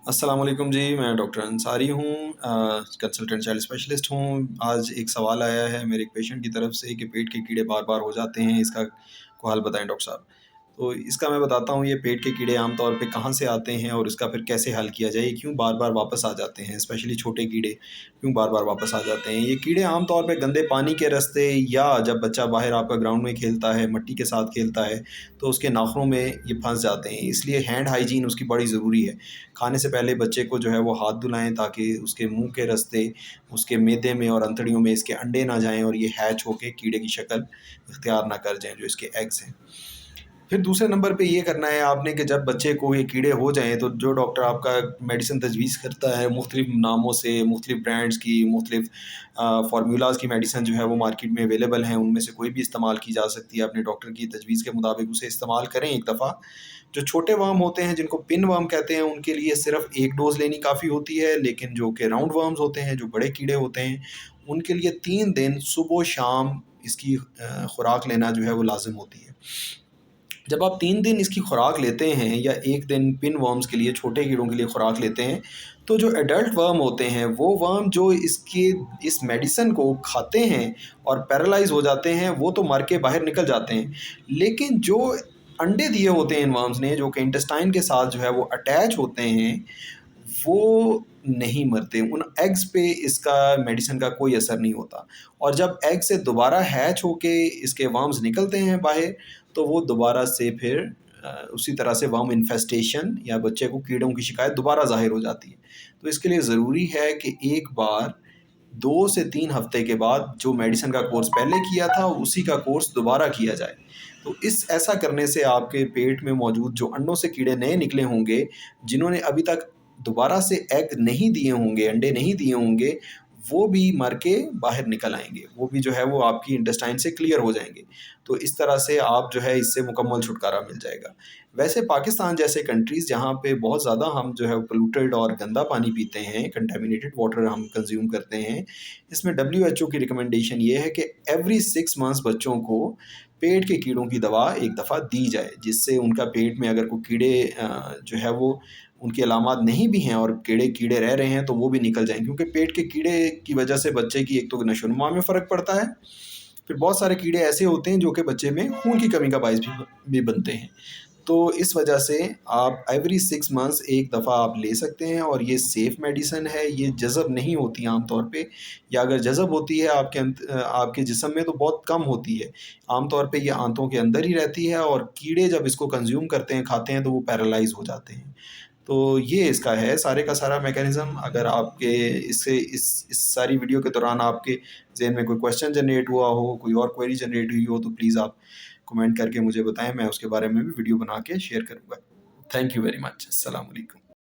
अस्सलाम वालेकुम जी, मैं डॉक्टर अंसारी हूँ, कंसल्टेंट चाइल्ड स्पेशलिस्ट हूँ। आज एक सवाल आया है मेरे एक पेशेंट की तरफ से कि पेट के कीड़े बार-बार हो जाते हैं, इसका को हल बताएँ डॉक्टर साहब। तो इसका मैं बताता हूँ, ये पेट के कीड़े आम तौर पे कहाँ से आते हैं और इसका फिर कैसे हल किया जाए, ये क्यों बार-बार वापस आ जाते हैं, स्पेशली छोटे कीड़े क्यों बार-बार वापस आ जाते हैं। ये कीड़े आम तौर पे गंदे पानी के रास्ते या जब बच्चा बाहर आपका ग्राउंड में खेलता है, मिट्टी के साथ खेलता है, तो उसके नाखूनों में ये फँस जाते हैं। इसलिए हैंड हाइजीन उसकी बड़ी ज़रूरी है। खाने से पहले बच्चे को जो है वो हाथ धुलाएँ ताकि उसके मुँह के रास्ते, उसके मैदे में और अंतड़ियों में इसके अंडे ना जाएँ और ये हैच होके कीड़े की शक्ल इख्तियार ना कर जाएँ, जो इसके एग्स हैं। फिर दूसरे नंबर पे ये करना है आपने कि जब बच्चे को ये कीड़े हो जाएँ तो जो डॉक्टर आपका मेडिसिन तजवीज़ करता है मुख्तलिफ़ नामों से, मुख्तलिफ़ ब्रांड्स की, मुख्तलिफ़ फ़ॉर्मूलाज़ की मेडिसिन जो है वो मार्केट में अवेलेबल हैं, उनमें से कोई भी इस्तेमाल की जा सकती है। अपने डॉक्टर की तजवीज़ के मुताबिक उसे इस्तेमाल करें एक दफ़ा। जो छोटे वर्म होते हैं जिनको पिन वर्म कहते हैं, उनके लिए सिर्फ़ 1 डोज़ लेनी काफ़ी होती है, लेकिन जो कि राउंड वर्म्स होते हैं, जो बड़े कीड़े होते हैं, उनके लिए 3 दिन सुबह-शाम इसकी खुराक लेना जो है वो लाज़िम होती है। जब आप 3 दिन इसकी खुराक लेते हैं या 1 दिन पिन वर्म्स के लिए, छोटे कीड़ों के लिए खुराक लेते हैं, तो जो एडल्ट वर्म होते हैं, वो वर्म जो इस मेडिसिन को खाते हैं और पैरालाइज़ हो जाते हैं, वो तो मर के बाहर निकल जाते हैं। लेकिन जो अंडे दिए होते हैं इन वर्म्स ने, जो कि इंटेस्टाइन के साथ जो है वो अटैच होते हैं, वो नहीं मरते। उन एग्स पे इसका मेडिसिन का कोई असर नहीं होता और जब एग से दोबारा हैच होके इसके वर्म्स निकलते हैं बाहर, तो वो दोबारा से फिर उसी तरह से वर्म इन्फेस्टेशन या बच्चे को कीड़ों की शिकायत दोबारा ज़ाहिर हो जाती है। तो इसके लिए ज़रूरी है कि एक बार 2 से 3 हफ़्ते के बाद जो मेडिसिन का कोर्स पहले किया था, उसी का कोर्स दोबारा किया जाए। तो इस ऐसा करने से आपके पेट में मौजूद जो अंडों से कीड़े नए निकले होंगे, जिन्होंने अभी तक दोबारा से एग नहीं दिए होंगे, अंडे नहीं दिए होंगे, वो भी मर के बाहर निकल आएँगे। वो भी जो है वो आपकी इंटेस्टाइन से क्लियर हो जाएँगे। तो इस तरह से आप जो है इससे मुकम्मल छुटकारा मिल जाएगा। वैसे पाकिस्तान जैसे कंट्रीज़ जहाँ पे बहुत ज़्यादा हम जो है पोल्यूटेड और गंदा पानी पीते हैं, कंटामिनेटेड वाटर हम कंज़्यूम करते हैं, इसमें डब्ल्यूएचओ की रिकमेंडेशन ये है कि एवरी 6 मंथ्स बच्चों को पेट के कीड़ों की दवा एक दफ़ा दी जाए, जिससे उनका पेट में अगर कोई कीड़े जो है वो उनकी अलामात नहीं भी हैं और कीड़े कीड़े रह रहे हैं, तो वो भी निकल जाएँ, क्योंकि पेट के कीड़े की वजह से बच्चे की एक तो नशो-ओ-नुमा में फ़र्क पड़ता है, फिर बहुत सारे कीड़े ऐसे होते हैं जो कि बच्चे में खून की कमी का बायस भी बनते हैं। तो इस वजह से आप एवरी 6 मंथ्स एक दफ़ा आप ले सकते हैं और ये सेफ़ मेडिसिन है, ये जज़ब नहीं होती आम तौर पे, या अगर जज़ब होती है आपके जिस्म में तो बहुत कम होती है। आम तौर पे ये आंतों के अंदर ही रहती है और कीड़े जब इसको कंज़्यूम करते हैं, खाते हैं, तो वो पैरालाइज़ हो जाते हैं। तो ये इसका है सारे का सारा मैकेनिज़्म। अगर आपके इससे इस सारी वीडियो के दौरान आपके ज़हन में कोई क्वेश्चन जनरेट हुआ हो, कोई और क्वेरी जनरेट हुई हो, तो प्लीज़ आप कमेंट करके मुझे बताएँ, मैं उसके बारे में भी वीडियो बना के शेयर करूँगा। Thank you very much. अस्सलाम वालेकुम।